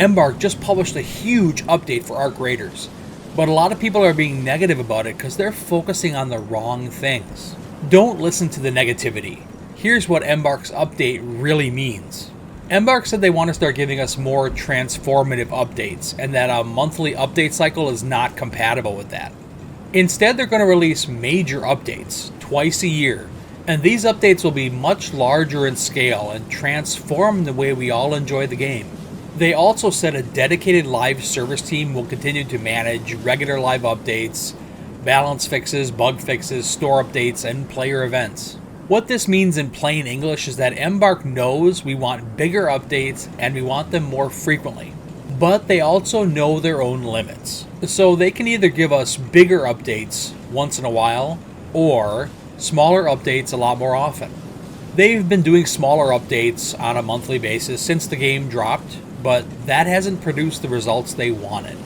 Embark just published a huge update for Arc Raiders, but a lot of people are being negative about it because they're focusing on the wrong things. Don't listen to the negativity. Here's what Embark's update really means. Embark said they want to start giving us more transformative updates, and that a monthly update cycle is not compatible with that. Instead, they're going to release major updates twice a year, and these updates will be much larger in scale and transform the way we all enjoy the game. They also said a dedicated live service team will continue to manage regular live updates, balance fixes, bug fixes, store updates, and player events. What this means in plain English is that Embark knows we want bigger updates and we want them more frequently. But they also know their own limits. So they can either give us bigger updates once in a while or smaller updates a lot more often. They've been doing smaller updates on a monthly basis since the game dropped, but that hasn't produced the results they wanted.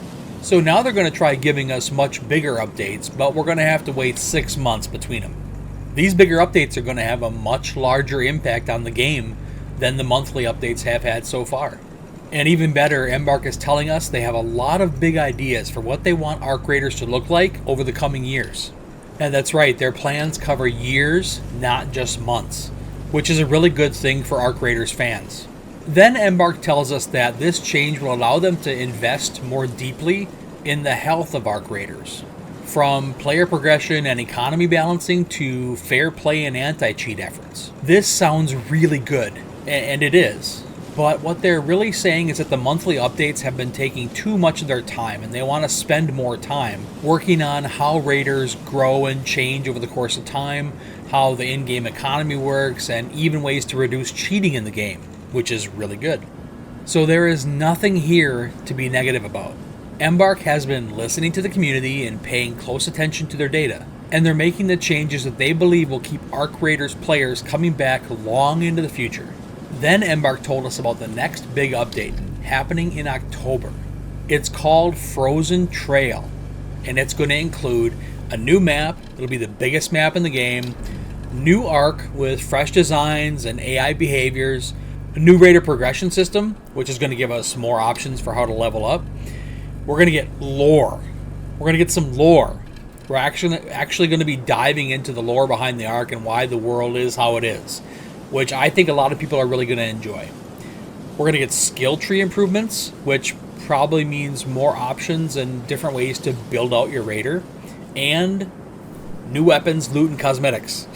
So now they're going to try giving us much bigger updates, but we're going to have to wait 6 months between them. These bigger updates are going to have a much larger impact on the game than the monthly updates have had so far. And even better, Embark is telling us they have a lot of big ideas for what they want Arc Raiders to look like over the coming years. And that's right, their plans cover years, not just months, which is a really good thing for Arc Raiders fans. Then Embark tells us that this change will allow them to invest more deeply in the health of Arc Raiders. From player progression and economy balancing to fair play and anti-cheat efforts. This sounds really good, and it is. But what they're really saying is that the monthly updates have been taking too much of their time, and they want to spend more time working on how Raiders grow and change over the course of time, how the in-game economy works, and even ways to reduce cheating in the game, which is really good. So there is nothing here to be negative about. Embark has been listening to the community and paying close attention to their data, and they're making the changes that they believe will keep Arc Raiders players coming back long into the future. Then Embark told us about the next big update happening in October. It's called Frozen Trail, and it's going to include a new map. It'll be the biggest map in the game, new arc with fresh designs and AI behaviors, a new Raider progression system, which is going to give us more options for how to level up. We're going to get lore. We're going to get some lore. We're actually going to be diving into the lore behind the arc and why the world is how it is, which I think a lot of people are really going to enjoy. We're going to get skill tree improvements, which probably means more options and different ways to build out your Raider, and new weapons, loot, and cosmetics,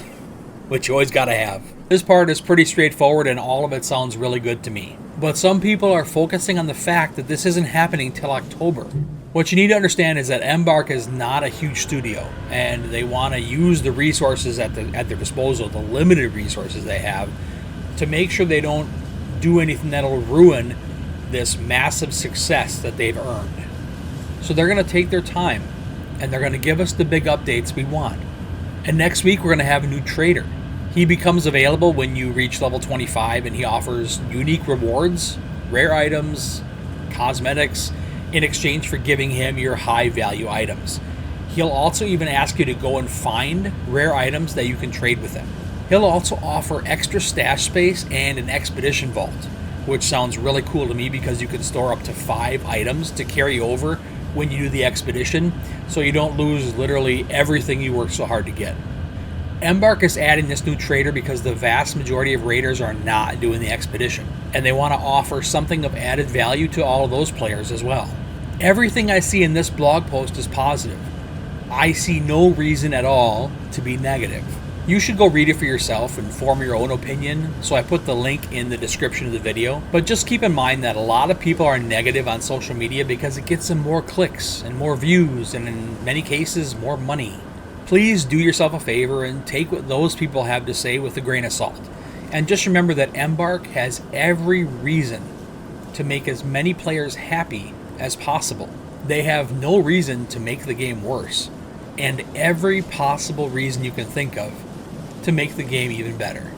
which you always got to have. This part is pretty straightforward and all of it sounds really good to me. But some people are focusing on the fact that this isn't happening till October. What you need to understand is that Embark is not a huge studio, and they want to use the resources at their disposal, the limited resources they have, to make sure they don't do anything that'll ruin this massive success that they've earned. So they're going to take their time, and they're going to give us the big updates we want. And next week we're going to have a new trader. He becomes available when you reach level 25, and he offers unique rewards, rare items, cosmetics, in exchange for giving him your high value items. He'll also even ask you to go and find rare items that you can trade with him. He'll also offer extra stash space and an expedition vault, which sounds really cool to me because you can store up to 5 items to carry over when you do the expedition, so you don't lose literally everything you worked so hard to get. Embark is adding this new trader because the vast majority of Raiders are not doing the expedition, and they want to offer something of added value to all of those players as well. Everything I see in this blog post is positive. I see no reason at all to be negative. You should go read it for yourself and form your own opinion, so I put the link in the description of the video. But just keep in mind that a lot of people are negative on social media because it gets them more clicks and more views, and in many cases, more money. Please do yourself a favor and take what those people have to say with a grain of salt. And just remember that Embark has every reason to make as many players happy as possible. They have no reason to make the game worse, and every possible reason you can think of to make the game even better.